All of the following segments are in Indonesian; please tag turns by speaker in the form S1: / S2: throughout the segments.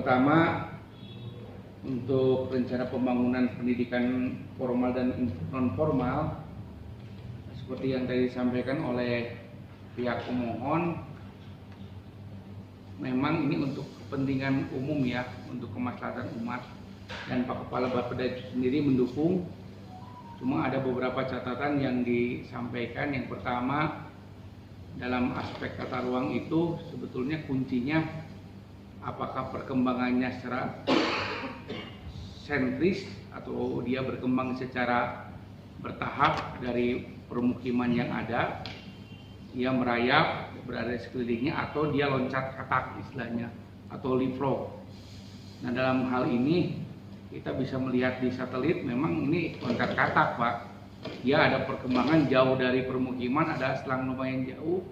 S1: pertama, untuk rencana pembangunan pendidikan formal dan non formal, seperti yang tadi disampaikan oleh pihak pemohon, memang ini untuk kepentingan umum ya, untuk kemaslahatan umat, dan Pak Kepala Bapeda itu sendiri mendukung. Cuma ada beberapa catatan yang disampaikan. Yang pertama, dalam aspek tata ruang itu sebetulnya kuncinya apakah perkembangannya secara sentris atau dia berkembang secara bertahap dari permukiman yang ada, dia merayap berada di sekelilingnya, atau dia loncat katak istilahnya, atau leapfrog. Nah, dalam hal ini kita bisa melihat di satelit memang ini loncat katak, Pak. Dia ada perkembangan jauh dari permukiman, ada selang lumayan jauh,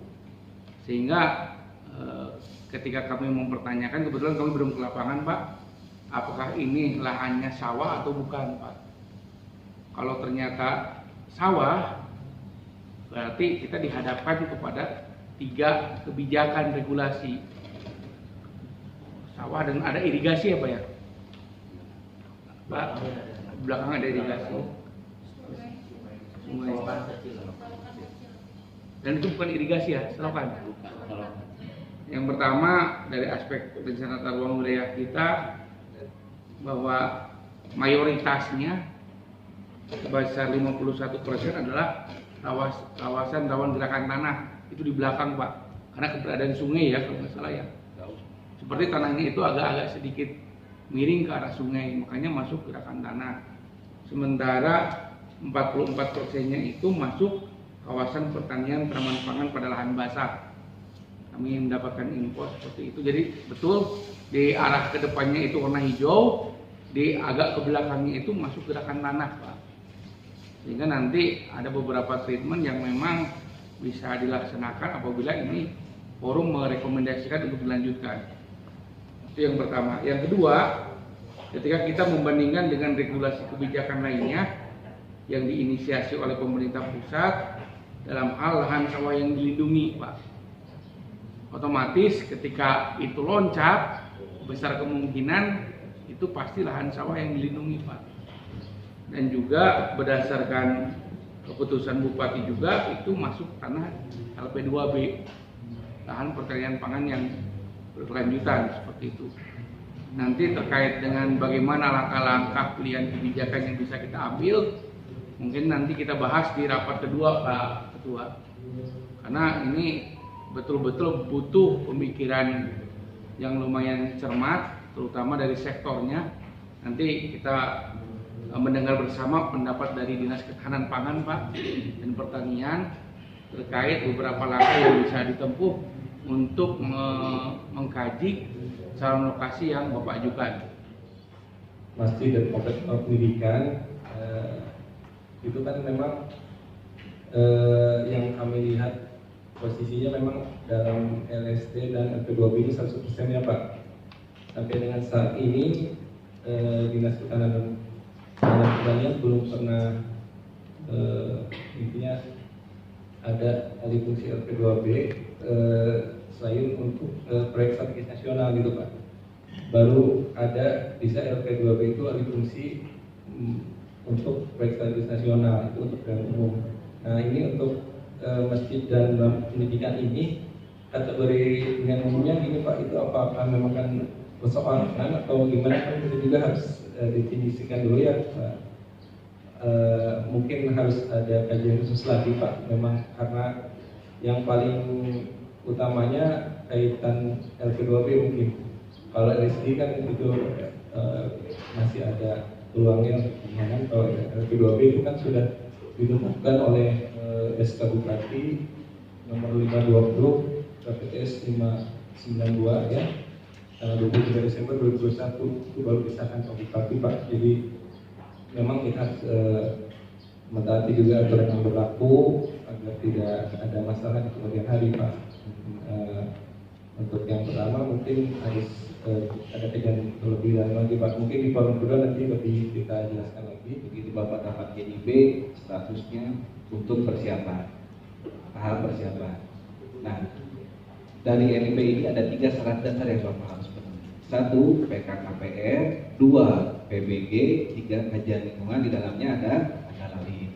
S1: sehingga ketika kami mempertanyakan, kebetulan kami belum ke lapangan, Pak, apakah ini lahannya sawah atau bukan, Pak. Kalau ternyata sawah, berarti kita dihadapkan kepada 3 kebijakan regulasi. Sawah dan ada irigasi apa ya, Pak? Belakang ada irigasi. Sungai. Dan itu bukan irigasi ya, selokan. Yang pertama, dari aspek rencana tata ruang wilayah kita, bahwa mayoritasnya sebesar 51% adalah kawasan rawan gerakan tanah. Itu di belakang, Pak, karena keberadaan sungai ya, kalau nggak salah ya. Seperti tanahnya itu agak-agak sedikit miring ke arah sungai, makanya masuk gerakan tanah. Sementara 44%-nya itu masuk kawasan pertanian tanaman pangan pada lahan basah. Kami mendapatkan info seperti itu. Jadi betul di arah kedepannya itu warna hijau, di agak ke belakangnya itu masuk gerakan tanah, Pak. Sehingga nanti ada beberapa treatment yang memang bisa dilaksanakan apabila ini forum merekomendasikan untuk dilanjutkan. Itu yang pertama. Yang kedua, ketika kita membandingkan dengan regulasi kebijakan lainnya yang diinisiasi oleh pemerintah pusat dalam hal lahan sawah yang dilindungi, Pak, otomatis ketika itu loncat, besar kemungkinan itu pasti lahan sawah yang dilindungi, Pak. Dan juga berdasarkan keputusan Bupati juga itu masuk tanah LP2B, lahan pertanian pangan yang berkelanjutan, seperti itu. Nanti terkait dengan bagaimana langkah-langkah pilihan kebijakan yang bisa kita ambil, mungkin nanti kita bahas di rapat kedua, Pak Ketua. Karena ini betul-betul butuh pemikiran yang lumayan cermat, terutama dari sektornya. Nanti kita mendengar bersama pendapat dari Dinas Ketahanan Pangan, Pak, dan Pertanian terkait beberapa langkah yang bisa ditempuh untuk mengkaji calon lokasi yang Bapak ajukan.
S2: Masih dari kompleks pendidikan itu kan memang yang kami lihat posisinya memang dalam LSD dan LP2B ini 100% ya, Pak. Sampai dengan saat ini Dinas Ketahanan dan Pertanian belum pernah intinya ada alih fungsi LP2B selain untuk proyek strategis nasional gitu, Pak. Baru ada bisa LP2B itu alih fungsi untuk proyek strategis nasional, itu untuk yang umum. Nah, ini untuk masjid dan pendidikan ini kategori dengan umumnya gini, Pak, itu apakah memang kan persoalan atau gimana, kan itu juga harus definisikan dulu ya, Pak. Mungkin harus ada kajian khusus lagi, Pak, memang karena yang paling utamanya kaitan LP2B mungkin. Kalau LSD kan itu masih ada peluangnya untuk penanganan. Kalau LP2B itu kan sudah ditentukan oleh SK Bupati nomor 520 KPTS 592 ya, tanggal 23 Desember 2021 itu baru disahkan Pak Bupati, Pak. Jadi memang kita harus mentaati juga aturan yang berlaku agar tidak ada masalah di kemudian hari, Pak. Untuk yang pertama mungkin harus ada kajian lebih dalam lagi, Pak. Mungkin di forum kedua nanti lebih kita jelaskan lagi.
S3: Begitu Bapak dapat GIB, statusnya untuk persiapan, tahap persiapan. Nah, dari NIP ini ada 3 syarat dasar yang Bapak harus penuhi. 1. PKKPR, 2. PBG, 3. Kajian lingkungan, di dalamnya ada LALIN.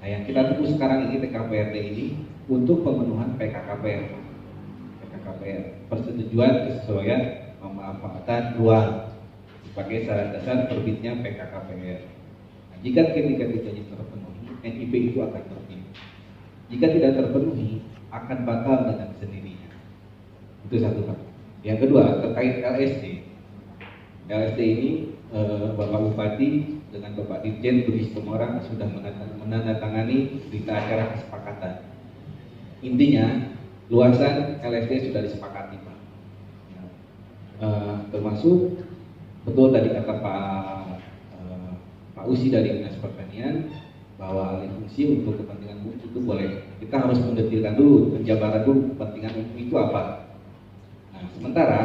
S3: Nah, yang kita tunggu sekarang ini TKPRD ini untuk pemenuhan PKKPR, persetujuan kesesuaian pemanfaatan ruang sebagai syarat dasar terbitnya PKKPR. Nah, jika ketika ini terpenuhi, NIP itu akan terbit. Jika tidak terpenuhi, akan batal dengan sendirinya. Itu satu, Pak. Yang kedua, terkait LSD. LSD ini Bapak Bupati dengan Bapak Dirjen Budi Sitomoran sudah menandatangani berita acara kesepakatan. Intinya, luasan LSD sudah disepakati, Pak. Termasuk betul tadi kata Pak Usi dari Dinas Pertanian bahwa alih fungsi untuk kepentingan umum itu boleh. Kita harus mendetilkan dulu, penjabaran dulu kepentingan umum itu apa. Nah, sementara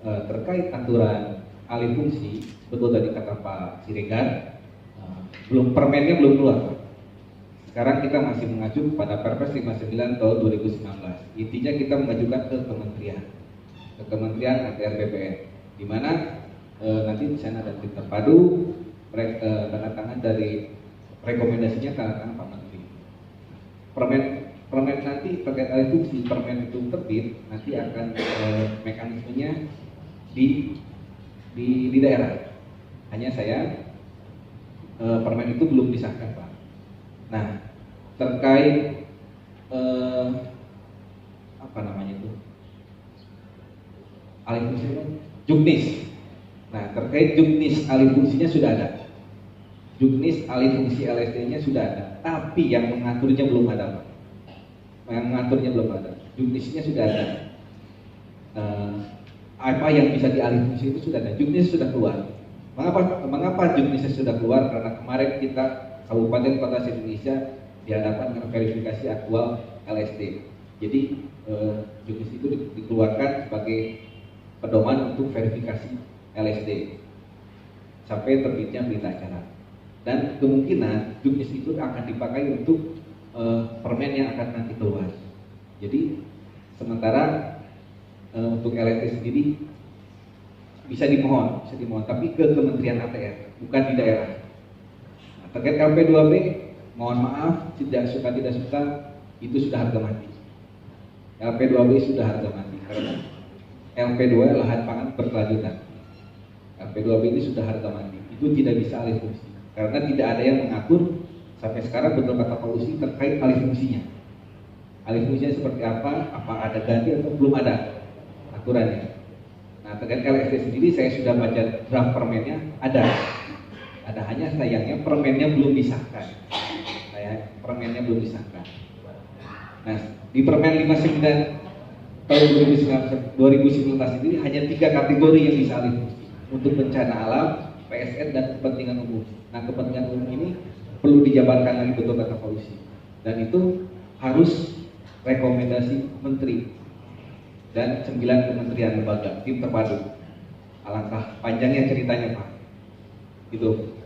S3: terkait aturan alih fungsi, betul tadi kata Pak Siregar, belum permennya belum keluar, Pak. Sekarang kita masih mengacu pada Perpres 59 tahun 2019. Intinya kita mengajukan ke Kementerian ATR BPN, di mana nanti di sana ada tim terpadu, tanda tangan dari rekomendasinya tanda tangan Pak Menteri. Permen nanti terkait alih fungsi, permen itu terbit, nanti akan mekanismenya di daerah. Hanya saya permen itu belum disahkan, Pak. Nah, terkait apa namanya itu alih fungsi juknis. Nah, terkait juknis alih fungsinya sudah ada. Juknis alih fungsi LSD-nya sudah ada, tapi yang mengaturnya belum ada, Pak. Yang mengaturnya belum ada. Juknisnya sudah ada. Apa yang bisa dialih fungsi itu sudah ada. Juknis sudah keluar. Mengapa juknisnya sudah keluar? Karena kemarin kita Kabupaten Kota se-Indonesia dihadapkan dengan verifikasi aktual LSD. Jadi juknis itu dikeluarkan sebagai pedoman untuk verifikasi LSD sampai terbitnya berita acara. Dan kemungkinan juknis itu akan dipakai untuk permen yang akan nanti keluar. Jadi sementara untuk LSD sendiri bisa dimohon, tapi ke Kementerian ATR, bukan di daerah. Nah, terkait LP2B, mohon maaf, tidak suka itu sudah harga mati. LP2B sudah harga mati karena LP2 lahan pangan berkelanjutan. LP2B ini sudah harga mati, itu tidak bisa alih fungsi karena tidak ada yang mengatur sampai sekarang, betul kata Pak Usi, terkait alih fungsinya. Alih fungsinya seperti apa ada ganti atau belum ada aturannya. Nah, terkait LSD sendiri saya sudah baca draft permennya, ada hanya sayangnya permennya belum disahkan. Nah, di Permen 59 tahun 2019 ini hanya 3 kategori yang bisa alih fungsi untuk bencana alam, PSN, dan kepentingan umum. Nah, kepentingan umum ini perlu dijabarkan lagi, betul kata Pak Usi, dan itu harus rekomendasi Menteri dan 9 kementerian lembaga, tim terpadu. Alangkah panjangnya ceritanya, Pak. Gitu.